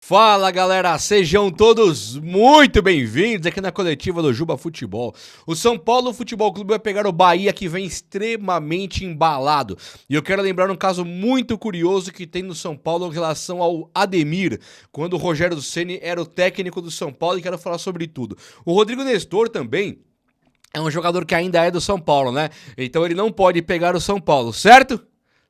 Fala galera, sejam todos muito bem-vindos aqui na coletiva do Juba Futebol. O São Paulo Futebol Clube vai pegar o Bahia, que vem extremamente embalado. E eu quero lembrar um caso muito curioso que tem no São Paulo em relação ao Ademir, quando o Rogério Ceni era o técnico do São Paulo, e quero falar sobre tudo. O Rodrigo Nestor também é um jogador que ainda é do São Paulo, né? Então ele não pode pegar o São Paulo, certo?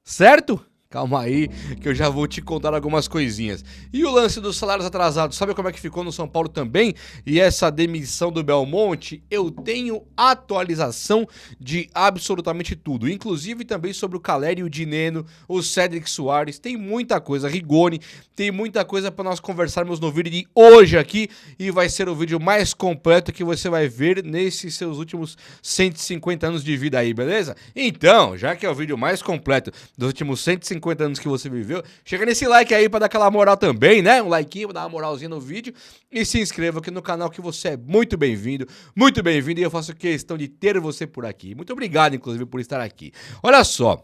Certo? Calma aí, que eu já vou te contar algumas coisinhas. E o lance dos salários atrasados, sabe como é que ficou no São Paulo também? E essa demissão do Belmonte, eu tenho atualização de absolutamente tudo. Inclusive também sobre o Caleri, o Dineno, o Cédric Soares. Tem muita coisa, Rigoni, tem muita coisa para nós conversarmos no vídeo de hoje aqui. E vai ser o vídeo mais completo que você vai ver nesses seus últimos 150 anos de vida aí, beleza? Então, já que é o vídeo mais completo dos últimos 150 anos que você viveu, chega nesse like aí pra dar aquela moral também, né? Um like pra dar uma moralzinha no vídeo e se inscreva aqui no canal que você é muito bem-vindo e eu faço questão de ter você por aqui. Muito obrigado, inclusive, por estar aqui. Olha só.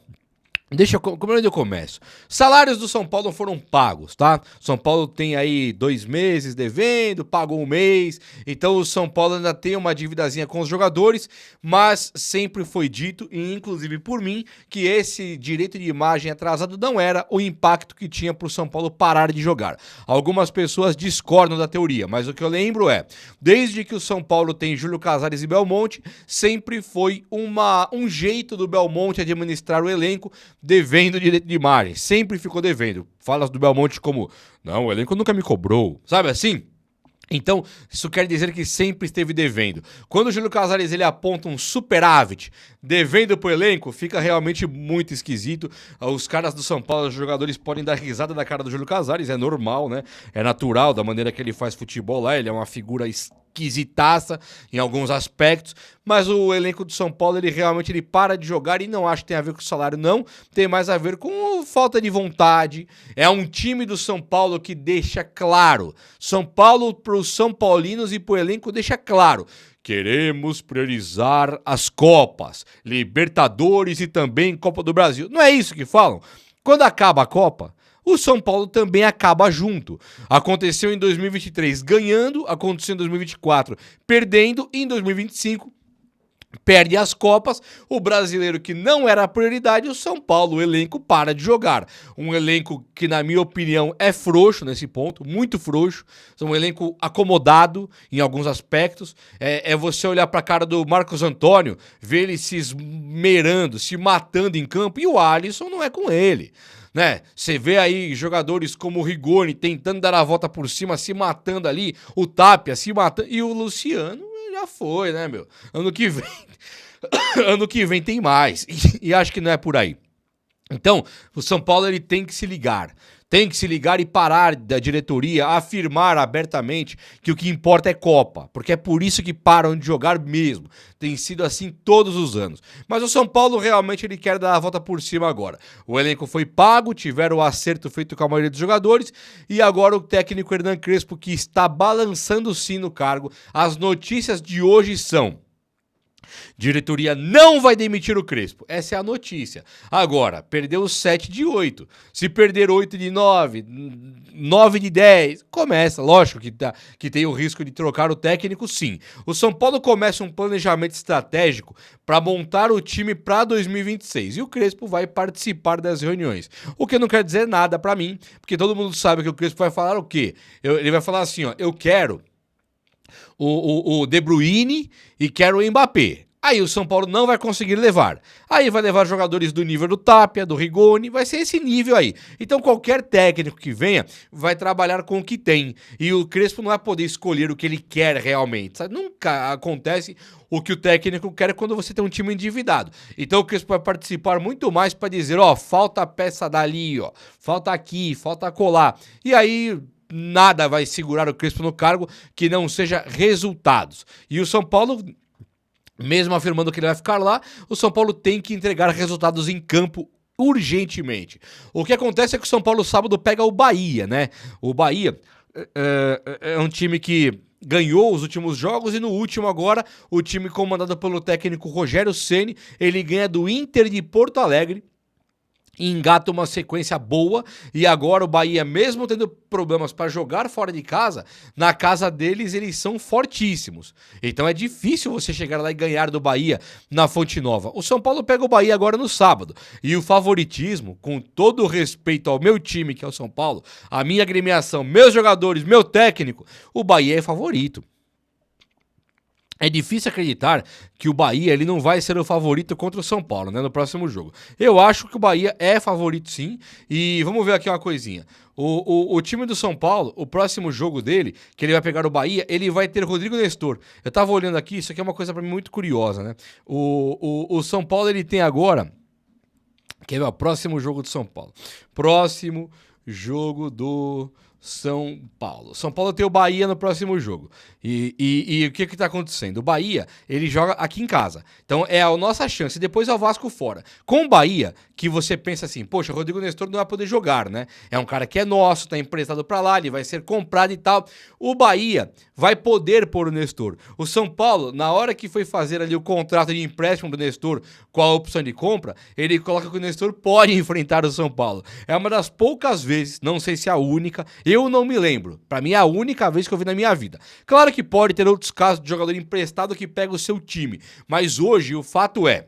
Como é onde eu começo? Salários do São Paulo foram pagos, tá? São Paulo tem aí 2 meses devendo, pagou 1 mês, então o São Paulo ainda tem uma dívidazinha com os jogadores, mas sempre foi dito, e inclusive por mim, que esse direito de imagem atrasado não era o impacto que tinha pro São Paulo parar de jogar. Algumas pessoas discordam da teoria, mas o que eu lembro é, desde que o São Paulo tem Júlio Casares e Belmonte, sempre foi um jeito do Belmonte administrar o elenco, devendo direito de imagem, sempre ficou devendo. Fala do Belmonte como, não, o elenco nunca me cobrou, sabe assim? Então, isso quer dizer que sempre esteve devendo. Quando o Júlio Casares ele aponta um superávit devendo pro elenco, fica realmente muito esquisito. Os caras do São Paulo, os jogadores podem dar risada da cara do Júlio Casares, é normal, né? É natural da maneira que ele faz futebol lá, ele é uma figura esquisitaça em alguns aspectos, mas o elenco do São Paulo ele para de jogar e não acho que tem a ver com o salário, não, tem mais a ver com falta de vontade. É um time do São Paulo que deixa claro, São Paulo pros São Paulinos e pro elenco deixa claro, queremos priorizar as Copas, Libertadores e também Copa do Brasil. Não é isso que falam? Quando acaba a Copa, o São Paulo também acaba junto. Aconteceu em 2023 ganhando, aconteceu em 2024 perdendo, e em 2025 perde as Copas, o brasileiro que não era a prioridade, o São Paulo, o elenco para de jogar. Um elenco que, na minha opinião, é frouxo nesse ponto, muito frouxo. Um elenco acomodado em alguns aspectos. É você olhar para a cara do Marcos Antônio, ver ele se esmerando, se matando em campo, e o Alisson não é com ele. Né? Você vê aí jogadores como o Rigoni tentando dar a volta por cima, se matando ali, o Tapia se matando, e o Luciano já foi, né, meu? Ano que vem, ano que vem tem mais, e acho que não é por aí. Então, o São Paulo ele tem que se ligar e parar da diretoria a afirmar abertamente que o que importa é Copa, porque é por isso que param de jogar mesmo. Tem sido assim todos os anos. Mas o São Paulo realmente ele quer dar a volta por cima agora. O elenco foi pago, tiveram o acerto feito com a maioria dos jogadores e agora o técnico Hernan Crespo, que está balançando sim no cargo. As notícias de hoje são: diretoria não vai demitir o Crespo. Essa é a notícia. Agora, perdeu 7 de 8. Se perder 8 de 9, 9 de 10, começa. Lógico que tem o risco de trocar o técnico, sim. O São Paulo começa um planejamento estratégico para montar o time para 2026. E o Crespo vai participar das reuniões. O que não quer dizer nada para mim, porque todo mundo sabe que o Crespo vai falar o quê? Ele vai falar assim, ó, eu quero o De Bruyne e quero o Mbappé. Aí o São Paulo não vai conseguir levar. Aí vai levar jogadores do nível do Tapia, do Rigoni, vai ser esse nível aí. Então qualquer técnico que venha vai trabalhar com o que tem. E o Crespo não vai poder escolher o que ele quer realmente. Sabe? Nunca acontece o que o técnico quer quando você tem um time endividado. Então o Crespo vai participar muito mais para dizer, ó, falta peça dali, ó, falta aqui, falta colar. E aí nada vai segurar o Crespo no cargo que não seja resultados. E o São Paulo, mesmo afirmando que ele vai ficar lá, o São Paulo tem que entregar resultados em campo urgentemente. O que acontece é que o São Paulo sábado pega o Bahia, né? O Bahia é um time que ganhou os últimos jogos e no último agora, o time comandado pelo técnico Rogério Ceni, ele ganha do Inter de Porto Alegre engata uma sequência boa e agora o Bahia, mesmo tendo problemas para jogar fora de casa, na casa deles eles são fortíssimos. Então é difícil você chegar lá e ganhar do Bahia na Fonte Nova. O São Paulo pega o Bahia agora no sábado e o favoritismo, com todo o respeito ao meu time, que é o São Paulo, a minha agremiação, meus jogadores, meu técnico, o Bahia é favorito. É difícil acreditar que o Bahia ele não vai ser o favorito contra o São Paulo, né, no próximo jogo. Eu acho que o Bahia é favorito sim, e vamos ver aqui uma coisinha. O time do São Paulo, o próximo jogo dele, que ele vai pegar o Bahia, ele vai ter Rodrigo Nestor. Eu tava olhando aqui, isso aqui é uma coisa pra mim muito curiosa, né? O São Paulo ele tem agora, quer ver, o próximo jogo do São Paulo. Próximo jogo do São Paulo. São Paulo tem o Bahia no próximo jogo. E o que está acontecendo? O Bahia, ele joga aqui em casa. Então é a nossa chance. Depois é o Vasco fora. Com o Bahia, que você pensa assim, poxa, o Rodrigo Nestor não vai poder jogar, né? É um cara que é nosso, tá emprestado para lá, ele vai ser comprado e tal. O Bahia vai poder pôr o Nestor. O São Paulo, na hora que foi fazer ali o contrato de empréstimo do Nestor com a opção de compra, ele coloca que o Nestor pode enfrentar o São Paulo. É uma das poucas vezes, não sei se é a única, eu não me lembro. Pra mim é a única vez que eu vi na minha vida. Claro que pode ter outros casos de jogador emprestado que pega o seu time, mas hoje o fato é,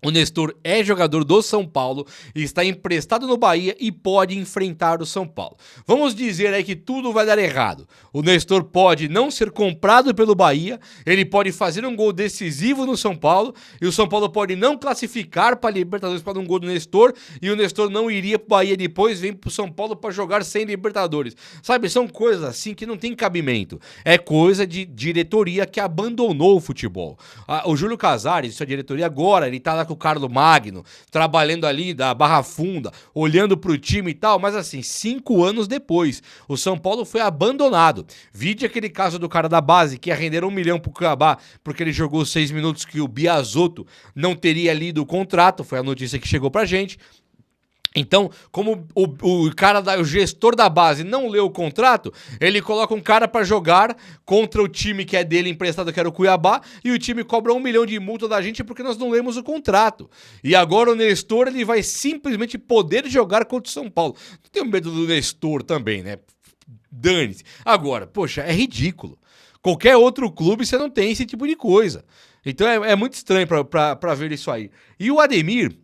o Nestor é jogador do São Paulo, está emprestado no Bahia e pode enfrentar o São Paulo. Vamos dizer aí que tudo vai dar errado. O Nestor pode não ser comprado pelo Bahia, ele pode fazer um gol decisivo no São Paulo, e o São Paulo pode não classificar para a Libertadores para um gol do Nestor, e o Nestor não iria para o Bahia depois, vem para o São Paulo para jogar sem Libertadores. Sabe, são coisas assim que não tem cabimento. É coisa de diretoria que abandonou o futebol. O Júlio Casares, sua diretoria agora, ele tá lá com o Carlos Magno, trabalhando ali da Barra Funda, olhando pro time e tal, mas assim, 5 anos depois, o São Paulo foi abandonado. Vide aquele caso do cara da base, que ia render 1 milhão pro Cuiabá, porque ele jogou 6 minutos que o Biasotto não teria lido o contrato, foi a notícia que chegou pra gente. Então, como o gestor da base não leu o contrato, ele coloca um cara pra jogar contra o time que é dele emprestado, que era o Cuiabá, e o time cobra 1 milhão de multa da gente porque nós não lemos o contrato. E agora o Nestor, ele vai simplesmente poder jogar contra o São Paulo. Não tenho medo do Nestor também, né? Dane-se. Agora, poxa, é ridículo. Qualquer outro clube você não tem esse tipo de coisa. Então é muito estranho pra ver isso aí. E o Ademir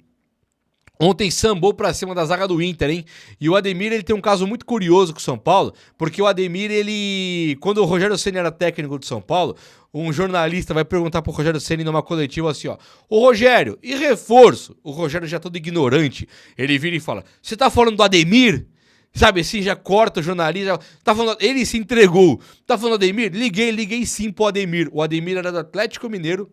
ontem sambou pra cima da zaga do Inter, hein? E o Ademir, ele tem um caso muito curioso com o São Paulo, porque o Ademir, ele... Quando o Rogério Ceni era técnico do São Paulo, um jornalista vai perguntar pro Rogério Ceni numa coletiva assim, ó: ô Rogério, e reforço? O Rogério já todo ignorante, ele vira e fala: você tá falando do Ademir? Sabe assim, já corta o jornalista, tá falando, ele se entregou. Tá falando do Ademir? Liguei sim pro Ademir. O Ademir era do Atlético Mineiro.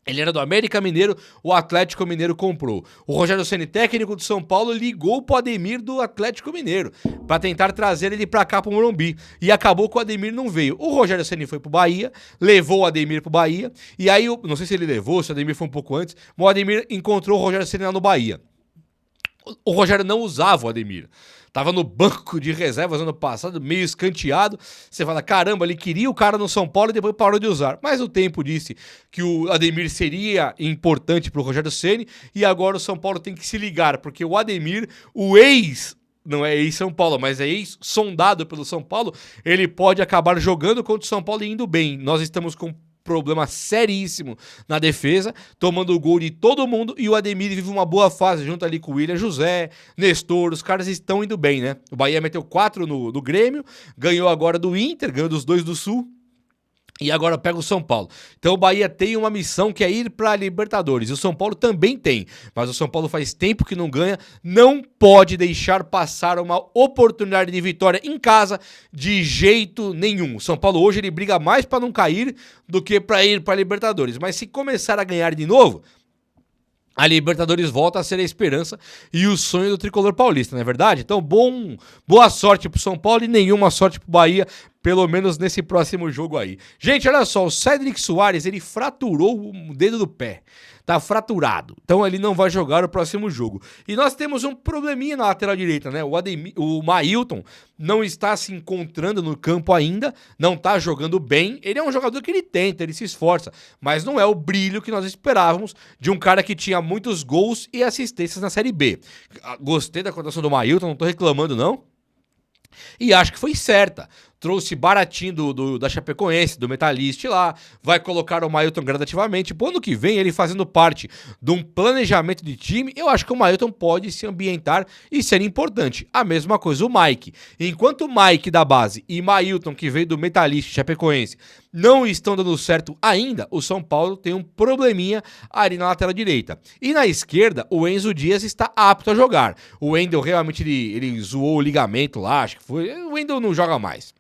Ele era do América Mineiro, o Atlético Mineiro comprou. O Rogério Ceni, técnico do São Paulo, ligou pro Ademir do Atlético Mineiro para tentar trazer ele para cá pro Morumbi. E acabou que o Ademir não veio. O Rogério Ceni foi pro Bahia, levou o Ademir pro Bahia, e aí, não sei se ele levou, se o Ademir foi um pouco antes, mas o Ademir encontrou o Rogério Ceni lá no Bahia. O Rogério não usava o Ademir. Tava no banco de reservas ano passado, meio escanteado. Você fala, caramba, ele queria o cara no São Paulo e depois parou de usar. Mas o tempo disse que o Ademir seria importante pro Rogério Ceni e agora o São Paulo tem que se ligar, porque o Ademir, o não é ex-São Paulo, mas é ex-sondado pelo São Paulo, ele pode acabar jogando contra o São Paulo e indo bem. Nós estamos com problema seríssimo na defesa, tomando o gol de todo mundo, e o Ademir vive uma boa fase junto ali com o William José, Nestor, os caras estão indo bem, né? O Bahia meteu 4 no Grêmio, ganhou agora do Inter, ganhou dos 2 do Sul, e agora pega o São Paulo. Então o Bahia tem uma missão que é ir para a Libertadores. E o São Paulo também tem. Mas o São Paulo faz tempo que não ganha. Não pode deixar passar uma oportunidade de vitória em casa de jeito nenhum. O São Paulo hoje ele briga mais para não cair do que para ir para a Libertadores. Mas se começar a ganhar de novo, a Libertadores volta a ser a esperança e o sonho do tricolor paulista, não é verdade? Então, boa sorte pro São Paulo e nenhuma sorte pro Bahia, pelo menos nesse próximo jogo aí. Gente, olha só, o Cédric Soares, ele fraturou o dedo do pé. tá fraturado. Então ele não vai jogar o próximo jogo. E nós temos um probleminha na lateral direita, né? O Mailton não está se encontrando no campo ainda, não tá jogando bem. Ele é um jogador que ele tenta, ele se esforça, mas não é o brilho que nós esperávamos de um cara que tinha muitos gols e assistências na Série B. Gostei da contratação do Mailton, não tô reclamando não. E acho que foi certa. Trouxe baratinho da Chapecoense, do Metalist lá, vai colocar o Mailton gradativamente. Pro ano que vem, ele fazendo parte de um planejamento de time, eu acho que o Mailton pode se ambientar e ser importante. A mesma coisa o Mike. Enquanto o Mike da base e Mailton, que veio do Metalist Chapecoense, não estão dando certo ainda, o São Paulo tem um probleminha ali na lateral direita. E na esquerda, o Enzo Dias está apto a jogar. O Wendel realmente ele zoou o ligamento lá, acho que foi. O Wendel não joga mais.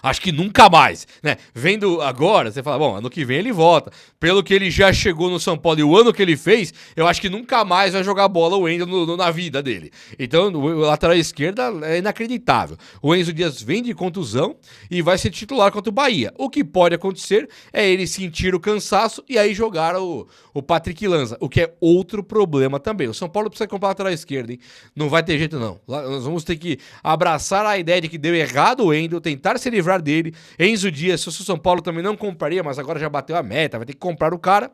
Acho que nunca mais, né? Vendo agora, você fala, bom, ano que vem ele volta. Pelo que ele já chegou no São Paulo e o ano que ele fez, eu acho que nunca mais vai jogar bola o Wendel na vida dele. Então, o lateral esquerda é inacreditável. O Enzo Dias vem de contusão e vai ser titular contra o Bahia. O que pode acontecer é ele sentir o cansaço e aí jogar o Patrick Lanza, o que é outro problema também. O São Paulo precisa comprar a lateral esquerda, hein? Não vai ter jeito, não. Nós vamos ter que abraçar a ideia de que deu errado o Wendel, tentar se livrar dele. Enzo Dias, se o São Paulo também não compraria, mas agora já bateu a meta, vai ter que comprar o cara.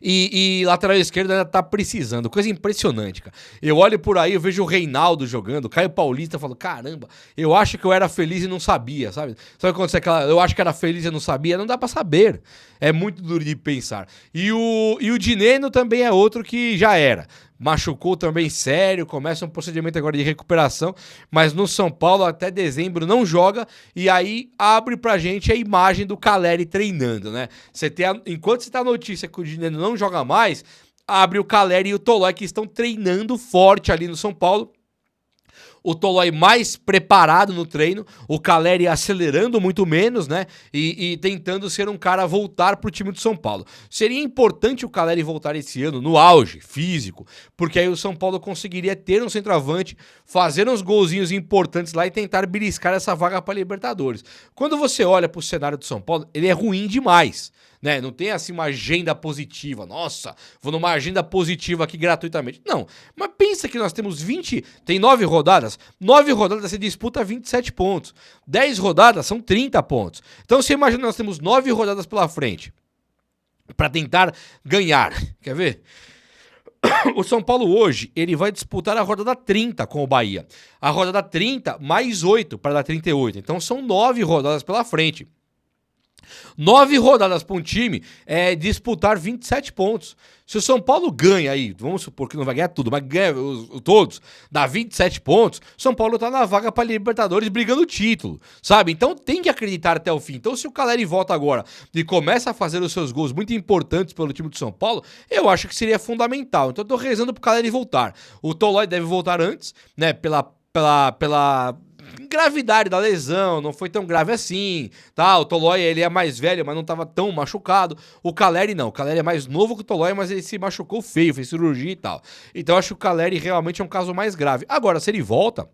E lateral esquerda ainda tá precisando, coisa impressionante, cara. Eu olho por aí, eu vejo o Reinaldo jogando, Caio Paulista, eu falo, caramba, eu acho que eu era feliz e não sabia, sabe? Sabe quando você eu acho que era feliz e não sabia? Não dá pra saber. É muito duro de pensar. E o Dineno também é outro que já era. Machucou também sério, começa um procedimento agora de recuperação, mas no São Paulo até dezembro não joga, e aí abre pra gente a imagem do Caleri treinando, né? Enquanto você tá a notícia que o Dineno não joga mais, abre o Caleri e o Tolói que estão treinando forte ali no São Paulo. O Tolói mais preparado no treino, o Caleri acelerando muito menos, né? E tentando ser um cara a voltar pro time do São Paulo. Seria importante o Caleri voltar esse ano no auge físico, porque aí o São Paulo conseguiria ter um centroavante, fazer uns golzinhos importantes lá e tentar beliscar essa vaga para Libertadores. Quando você olha pro cenário do São Paulo, ele é ruim demais. Né? Não tem assim uma agenda positiva. Nossa, vou numa agenda positiva aqui gratuitamente. Não, mas pensa que nós temos tem 9 rodadas. 9 rodadas você disputa 27 pontos. 10 rodadas são 30 pontos. Então você imagina que nós temos 9 rodadas pela frente para tentar ganhar. Quer ver? O São Paulo hoje, ele vai disputar a rodada 30 com o Bahia. A rodada 30 mais 8 para dar 38. Então são 9 rodadas pela frente. 9 rodadas para um time é disputar 27 pontos. Se o São Paulo ganha aí, vamos supor que não vai ganhar tudo, mas ganha todos, dá 27 pontos, São Paulo tá na vaga para Libertadores brigando o título, sabe? Então tem que acreditar até o fim. Então se o Caleri volta agora e começa a fazer os seus gols muito importantes pelo time do São Paulo, eu acho que seria fundamental. Então eu tô rezando pro Caleri voltar. O Tolói deve voltar antes, né, pela gravidade da lesão, não foi tão grave assim, tá? O Tolói, ele é mais velho, mas não tava tão machucado. O Caleri não, o Caleri é mais novo que o Tolói, mas ele se machucou feio, fez cirurgia e tal. Então eu acho que o Caleri realmente é um caso mais grave. Agora, se ele volta,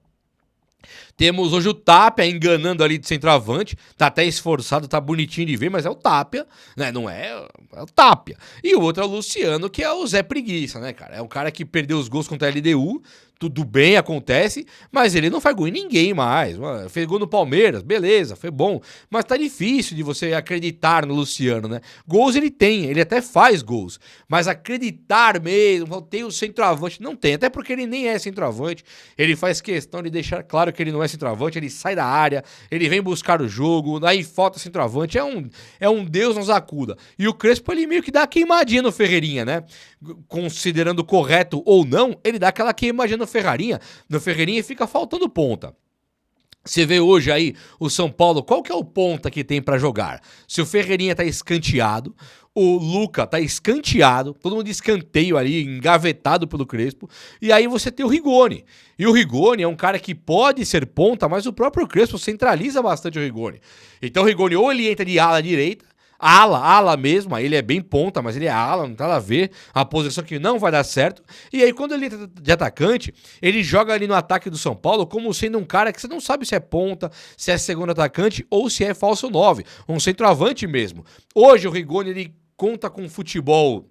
temos hoje o Tapia enganando ali de centroavante, tá até esforçado, tá bonitinho de ver, mas é o Tapia, né? Não é o Tapia. E o outro é o Luciano, que é o Zé Preguiça, né, cara? É um cara que perdeu os gols contra a LDU, tudo bem, acontece, mas ele não faz gol em ninguém mais. Fez gol no Palmeiras, beleza, foi bom, mas tá difícil de você acreditar no Luciano, né? Gols ele tem, ele até faz gols, mas acreditar mesmo, tem o centroavante, não tem, até porque ele nem é centroavante, ele faz questão de deixar claro que ele não é centroavante, ele sai da área, ele vem buscar o jogo, aí falta centroavante, é um Deus nos acuda. E o Crespo, ele meio que dá a queimadinha no Ferreirinha, né? Considerando correto ou não, ele dá aquela queimadinha no Ferreirinha e fica faltando ponta. Você vê hoje aí o São Paulo, qual que é o ponta que tem pra jogar? Se o Ferreirinha tá escanteado, o Luca tá escanteado, todo mundo de escanteio ali, engavetado pelo Crespo, e aí você tem o Rigoni. E o Rigoni é um cara que pode ser ponta, mas o próprio Crespo centraliza bastante o Rigoni. Então o Rigoni ou ele entra de ala direita, ala mesmo, aí ele é bem ponta, mas ele é ala, não tá nada a ver, a posição que não vai dar certo. E aí quando ele entra de atacante, ele joga ali no ataque do São Paulo como sendo um cara que você não sabe se é ponta, se é segundo atacante ou se é falso 9, um centroavante mesmo. Hoje o Rigoni, ele conta com futebol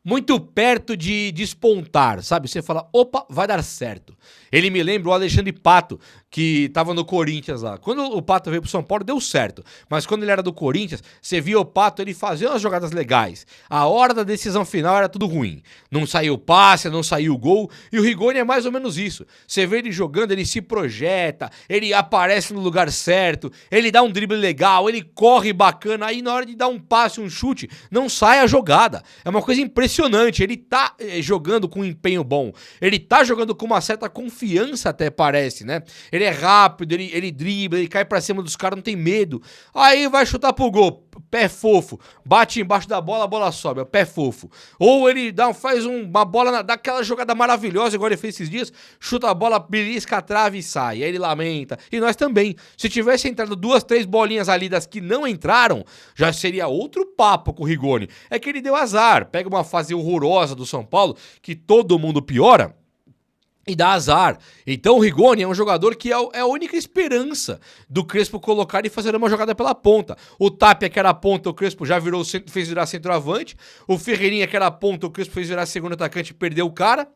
muito perto de despontar, sabe? Você fala, opa, vai dar certo. Ele me lembra o Alexandre Pato, que tava no Corinthians lá. Quando o Pato veio pro São Paulo, deu certo. Mas quando ele era do Corinthians, você via o Pato, ele fazia umas jogadas legais. A hora da decisão final era tudo ruim. Não saiu o passe, não saiu o gol. E o Rigoni é mais ou menos isso. Você vê ele jogando, ele se projeta, ele aparece no lugar certo, ele dá um drible legal, ele corre bacana. Aí na hora de dar um passe, um chute, não sai a jogada. É uma coisa impressionante. Ele tá jogando com um empenho bom. Ele tá jogando com uma certa confiança, até parece, né? Ele é rápido, ele dribla, ele cai pra cima dos caras, não tem medo. Aí vai chutar pro gol, pé fofo, bate embaixo da bola, a bola sobe, é pé fofo. Ou ele faz uma bola, dá aquela jogada maravilhosa, igual ele fez esses dias, chuta a bola, belisca a trave e sai. Aí ele lamenta. E nós também. Se tivesse entrado 2, 3 bolinhas ali das que não entraram, já seria outro papo com o Rigoni. É que ele deu azar. Pega uma fase horrorosa do São Paulo, que todo mundo piora, e dá azar. Então o Rigoni é um jogador que é a única esperança do Crespo colocar e fazer uma jogada pela ponta. O Tapia, que era a ponta, o Crespo já fez virar centroavante. O Ferreirinha, que era a ponta, o Crespo fez virar segundo atacante e perdeu o cara.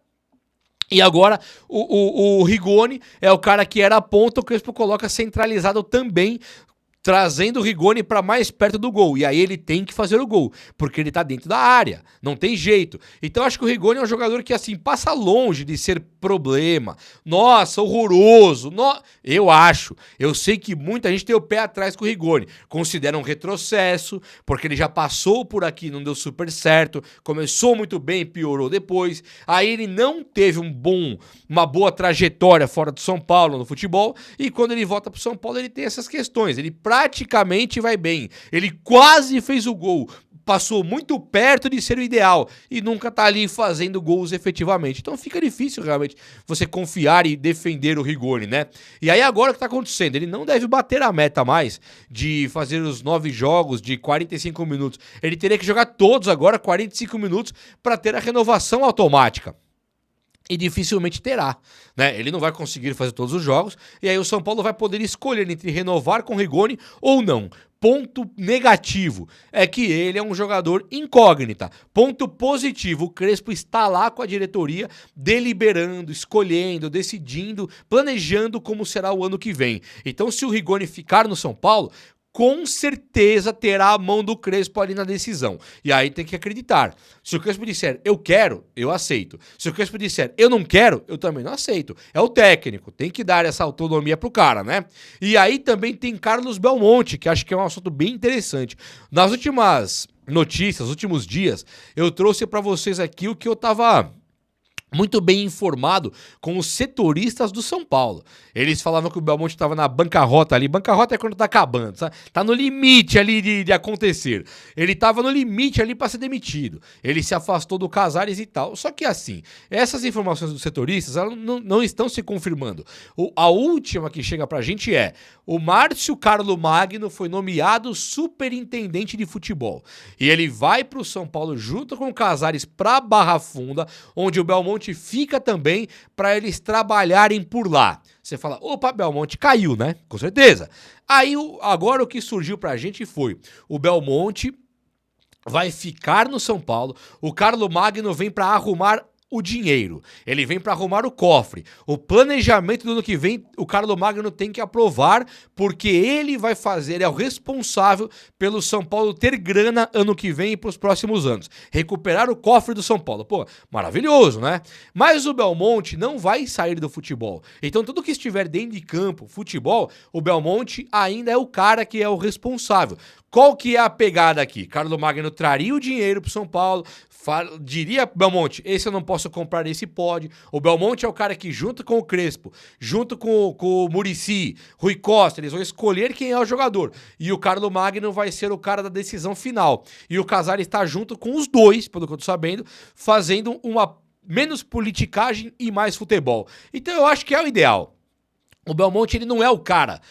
E agora o Rigoni é o cara que era a ponta, o Crespo coloca centralizado também, trazendo o Rigoni para mais perto do gol. E aí ele tem que fazer o gol, porque ele tá dentro da área, não tem jeito. Então acho que o Rigoni é um jogador que, assim, passa longe de ser problema. Nossa, horroroso. Eu acho. Eu sei que muita gente tem o pé atrás com o Rigoni. Considera um retrocesso, porque ele já passou por aqui, não deu super certo. Começou muito bem, piorou depois. Aí ele não teve uma boa trajetória fora do São Paulo no futebol. E quando ele volta pro São Paulo, ele tem essas questões. Ele praticamente vai bem. Ele quase fez o gol. Passou muito perto de ser o ideal e nunca tá ali fazendo gols efetivamente. Então fica difícil realmente você confiar e defender o Rigoni, né? E aí agora o que tá acontecendo? Ele não deve bater a meta mais de fazer os 9 jogos de 45 minutos. Ele teria que jogar todos agora 45 minutos para ter a renovação automática. E dificilmente terá, né? Ele não vai conseguir fazer todos os jogos, e aí o São Paulo vai poder escolher entre renovar com o Rigoni ou não. Ponto negativo é que ele é um jogador incógnita. Ponto positivo, o Crespo está lá com a diretoria deliberando, escolhendo, decidindo, planejando como será o ano que vem. Então, se o Rigoni ficar no São Paulo, com certeza terá a mão do Crespo ali na decisão. E aí tem que acreditar. Se o Crespo disser, eu quero, eu aceito. Se o Crespo disser, eu não quero, eu também não aceito. É o técnico, tem que dar essa autonomia pro cara, né? E aí também tem Carlos Belmonte, que acho que é um assunto bem interessante. Nas últimas notícias, nos últimos dias, eu trouxe pra vocês aqui o que eu tava muito bem informado com os setoristas do São Paulo. Eles falavam que o Belmonte estava na bancarrota ali. Bancarrota é quando tá acabando, sabe? Tá no limite ali de acontecer. Ele tava no limite ali para ser demitido. Ele se afastou do Casares e tal. Só que assim, essas informações dos setoristas elas não estão se confirmando. A última que chega pra gente é: o Márcio Carlo Magno foi nomeado superintendente de futebol. E ele vai pro São Paulo junto com o Casares pra Barra Funda, onde o Belmonte fica também para eles trabalharem por lá. Você fala, opa, Belmonte caiu, né? Com certeza. Aí, agora o que surgiu pra gente foi, o Belmonte vai ficar no São Paulo, o Carlo Magno vem para arrumar o dinheiro, ele vem para arrumar o cofre. O planejamento do ano que vem, o Carlo Magno tem que aprovar, porque ele vai fazer, é o responsável pelo São Paulo ter grana ano que vem e pros próximos anos. Recuperar o cofre do São Paulo. Pô, maravilhoso, né? Mas o Belmonte não vai sair do futebol. Então tudo que estiver dentro de campo, futebol, o Belmonte ainda é o cara que é o responsável. Qual que é a pegada aqui? Carlo Magno traria o dinheiro pro São Paulo, diria Belmonte, esse eu não posso comprar, esse pode. O Belmonte é o cara que, junto com o Crespo, junto com o Muricy, Rui Costa, eles vão escolher quem é o jogador. E o Carlo Magno vai ser o cara da decisão final. E o Casares está junto com os dois, pelo que eu tô sabendo, fazendo uma menos politicagem e mais futebol. Então eu acho que é o ideal. O Belmonte, ele não é o cara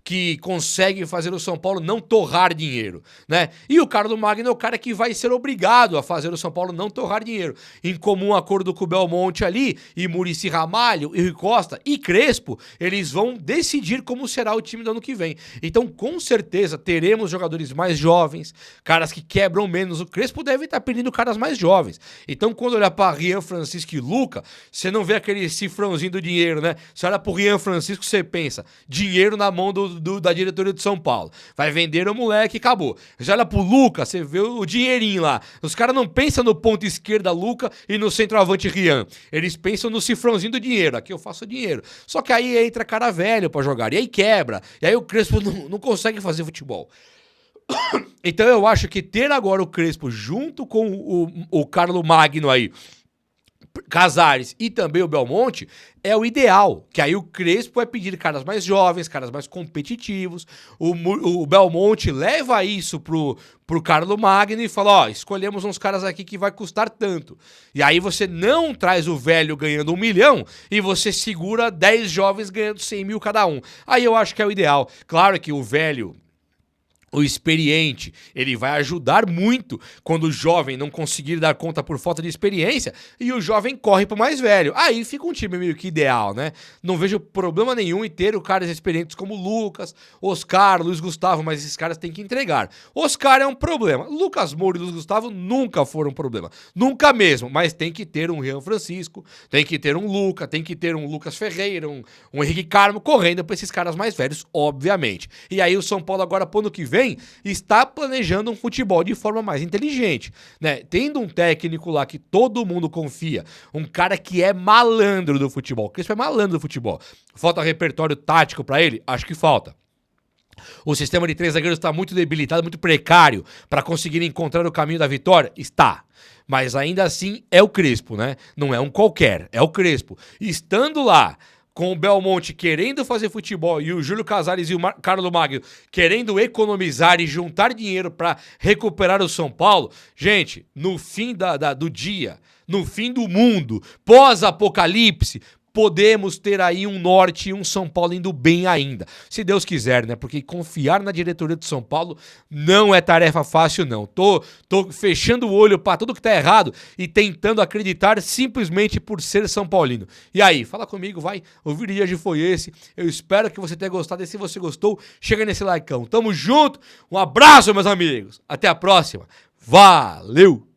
que consegue fazer o São Paulo não torrar dinheiro, né? E o Carlos Magno é o cara que vai ser obrigado a fazer o São Paulo não torrar dinheiro. Em comum acordo com o Belmonte ali, e Muricy Ramalho, e Rui Costa e Crespo, eles vão decidir como será o time do ano que vem. Então, com certeza, teremos jogadores mais jovens, caras que quebram menos. O Crespo deve estar pedindo caras mais jovens. Então, quando olhar para Rian Francisco e Luca, você não vê aquele cifrãozinho do dinheiro, né? Você olha pro Rian Francisco, você pensa, dinheiro na mão da diretoria de São Paulo. Vai vender o moleque e acabou. Você olha pro Luca, você vê o dinheirinho lá. Os caras não pensam no ponto esquerda Luca e no centroavante Rian. Eles pensam no cifrãozinho do dinheiro. Aqui eu faço dinheiro. Só que aí entra cara velho pra jogar. E aí quebra. E aí o Crespo não consegue fazer futebol. Então eu acho que ter agora o Crespo junto com o Carlos Magno aí, Casares e também o Belmonte é o ideal, que aí o Crespo vai pedir caras mais jovens, caras mais competitivos, o Belmonte leva isso pro Carlos Magno e fala, ó, escolhemos uns caras aqui que vai custar tanto, e aí você não traz o velho ganhando 1 milhão e você segura 10 jovens ganhando 100 mil cada um, aí eu acho que é o ideal. Claro que o velho, o experiente, ele vai ajudar muito quando o jovem não conseguir dar conta por falta de experiência e o jovem corre pro mais velho. Aí fica um time meio que ideal, né? Não vejo problema nenhum em ter caras experientes como Lucas, Oscar, Luiz Gustavo, mas esses caras têm que entregar. Oscar é um problema. Lucas Moura e Luiz Gustavo nunca foram um problema. Nunca mesmo, mas tem que ter um Rian Francisco, tem que ter um Luca, tem que ter um Lucas Ferreira, um Henrique Carmo correndo pra esses caras mais velhos, obviamente. E aí o São Paulo agora, pro ano que vem, está planejando um futebol de forma mais inteligente, né? Tendo um técnico lá que todo mundo confia, um cara que é malandro do futebol. O Crespo é malandro do futebol. Falta repertório tático pra ele? Acho que falta. O sistema de 3 zagueiros está muito debilitado, muito precário para conseguir encontrar o caminho da vitória? Está. Mas ainda assim é o Crespo, né? Não é um qualquer, é o Crespo. Estando lá, com o Belmonte querendo fazer futebol e o Júlio Casares e o Carlos Magno querendo economizar e juntar dinheiro para recuperar o São Paulo, gente, no fim do dia, no fim do mundo, pós-apocalipse, podemos ter aí um Norte e um São Paulo indo bem ainda. Se Deus quiser, né? Porque confiar na diretoria de São Paulo não é tarefa fácil, não. Tô fechando o olho pra tudo que tá errado e tentando acreditar simplesmente por ser São Paulino. E aí, fala comigo, vai. O vídeo de hoje foi esse. Eu espero que você tenha gostado. E se você gostou, chega nesse likeão. Tamo junto. Um abraço, meus amigos. Até a próxima. Valeu!